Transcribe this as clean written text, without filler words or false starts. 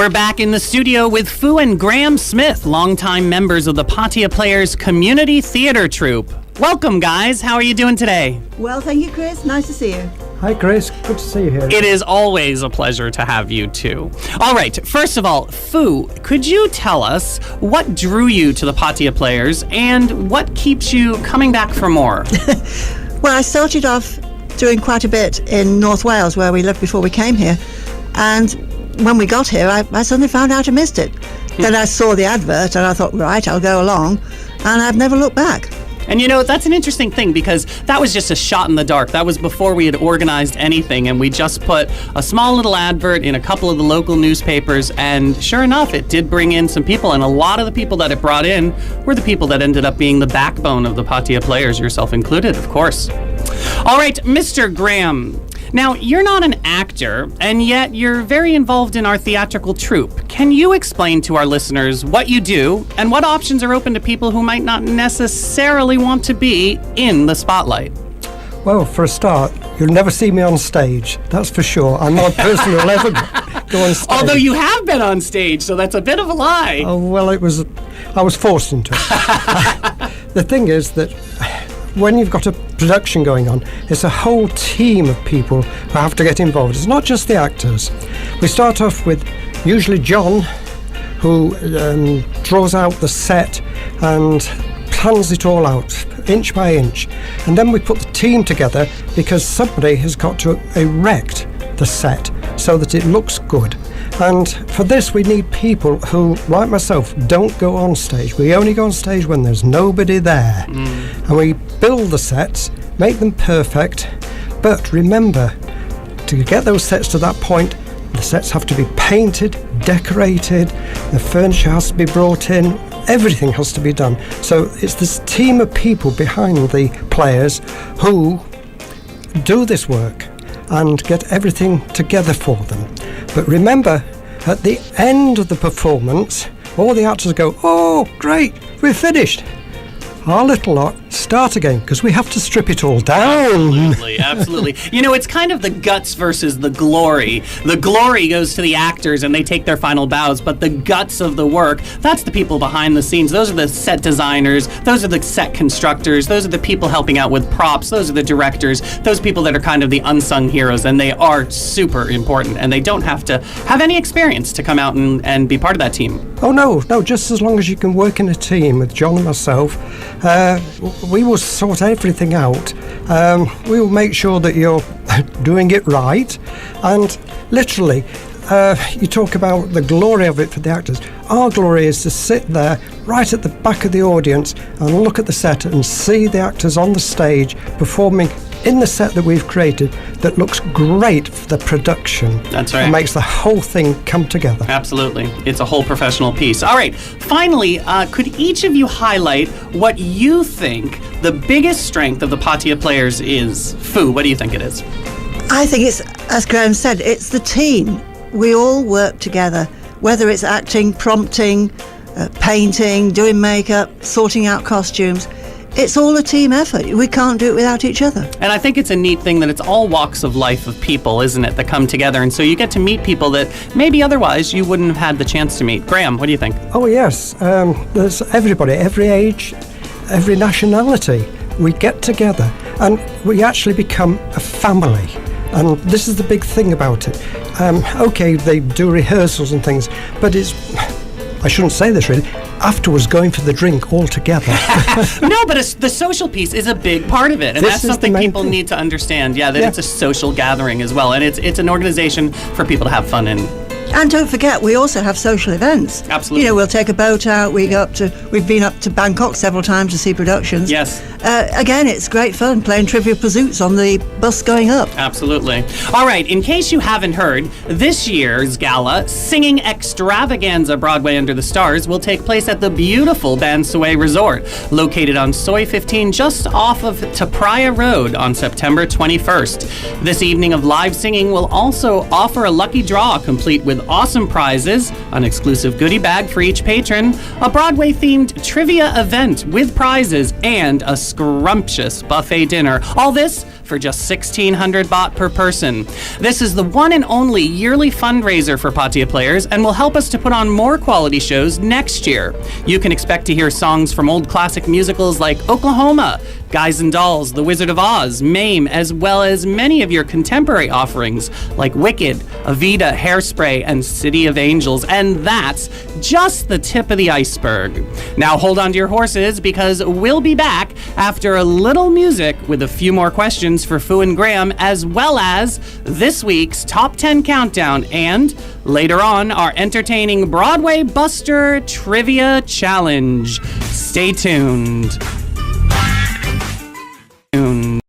We're back in the studio with Foo and Graham Smith, longtime members of the Pattaya Players community theater troupe. Welcome, guys. How are you doing today? Well, thank you, Chris. Nice to see you. Hi, Chris. Good to see you here. It is always a pleasure to have you, too. All right. First of all, Foo, could you tell us what drew you to the Pattaya Players and what keeps you coming back for more? Well, I started off doing quite a bit in North Wales, where we lived before we came here. And when we got here, I suddenly found out I missed it. Then I saw the advert and I thought, right, I'll go along. And I've never looked back. And you know, that's an interesting thing because that was just a shot in the dark. That was before we had organized anything, and we just put a small little advert in a couple of the local newspapers, and sure enough, it did bring in some people, and a lot of the people that it brought in were the people that ended up being the backbone of the Pattaya Players, yourself included, of course. All right, Mr. Graham. Now, you're not an actor, and yet you're very involved in our theatrical troupe. Can you explain to our listeners what you do and what options are open to people who might not necessarily want to be in the spotlight? Well, for a start, you'll never see me on stage, that's for sure. I'm not a person who'll ever go on stage. Although you have been on stage, so that's a bit of a lie. Oh, well, I was forced into it. The thing is that when you've got a production going on, it's a whole team of people who have to get involved. It's not just the actors. We start off with usually John, who draws out the set and plans it all out, inch by inch. And then we put the team together because somebody has got to erect the set so that it looks good. And for this, we need people who, like myself, don't go on stage. We only go on stage when there's nobody there. And we build the sets, make them perfect. But remember, to get those sets to that point, the sets have to be painted, decorated, the furniture has to be brought in, everything has to be done. So it's this team of people behind the players who do this work and get everything together for them. But remember, at the end of the performance, all the actors go, "Oh, great, we're finished." Our little lot start again because we have to strip it all down. Absolutely. You know, it's kind of the guts versus the glory. The glory goes to the actors and they take their final bows, but the guts of the work, that's the people behind the scenes. Those are the set designers, those are the set constructors, those are the people helping out with props, those are the directors, those people that are kind of the unsung heroes, and they are super important, and they don't have to have any experience to come out and be part of that team. Oh, no, just as long as you can work in a team with John and myself, we will sort everything out. We will make sure that you're doing it right. And literally, you talk about the glory of it for the actors. Our glory is to sit there right at the back of the audience and look at the set and see the actors on the stage performing in the set that we've created that looks great for the production. That's right. It makes the whole thing come together. Absolutely. It's a whole professional piece. All right. Finally, could each of you highlight what you think the biggest strength of the Pattaya Players is? Foo, what do you think it is? I think it's, as Graham said, it's the team. We all work together, whether it's acting, prompting, painting, doing makeup, sorting out costumes. It's all a team effort. We can't do it without each other. And I think it's a neat thing that it's all walks of life of people, isn't it, that come together. And so you get to meet people that maybe otherwise you wouldn't have had the chance to meet. Graham, what do you think? Oh, yes. There's everybody, every age, every nationality. We get together and we actually become a family. And this is the big thing about it. Okay, they do rehearsals and things, but I shouldn't say this really, afterwards going for the drink all together. No, but the social piece is a big part of it, and that's something people need to understand. Yeah, that it's a social gathering as well, and it's an organization for people to have fun in. And don't forget, we also have social events. Absolutely. You know, we'll take a boat out. We've been up to Bangkok several times to see productions. Yes. Again, it's great fun playing Trivial Pursuits on the bus going up. Absolutely. All right, in case you haven't heard, this year's gala, Singing Extravaganza Broadway Under the Stars, will take place at the beautiful Ban Sue Resort, located on Soi 15, just off of Pattaya Road on September 21st. This evening of live singing will also offer a lucky draw complete with awesome prizes, an exclusive goodie bag for each patron, a Broadway-themed trivia event with prizes, and a scrumptious buffet dinner. All this for just 1,600 baht per person. This is the one and only yearly fundraiser for Pattaya Players and will help us to put on more quality shows next year. You can expect to hear songs from old classic musicals like Oklahoma, Guys and Dolls, The Wizard of Oz, Mame, as well as many of your contemporary offerings like Wicked, Evita, Hairspray, and City of Angels. And that's just the tip of the iceberg. Now hold on to your horses because we'll be back after a little music with a few more questions for Foo and Graham, as well as this week's Top 10 Countdown and, later on, our entertaining Broadway Buster Trivia Challenge. Stay tuned.